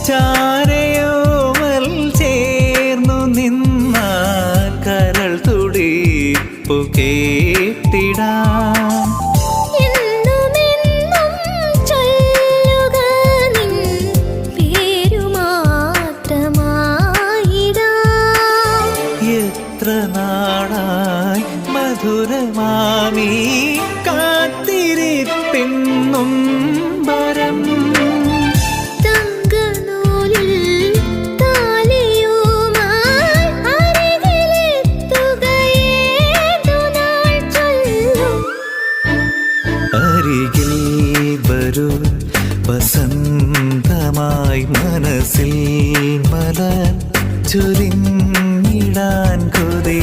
ചാരയോമൽ ചേർന്നു നിന്നാൽ കരൾ തുടിപ്പു കേട്ടിടാം. എത്ര നാളായി മധുരമാമീ കാത്തിരിപ്പെന്നും വരം. അരികിൽ വരൂ വസന്തമായി മനസ്സിൽ മലർ ചൊരിഞ്ഞിടാൻ കൊതി.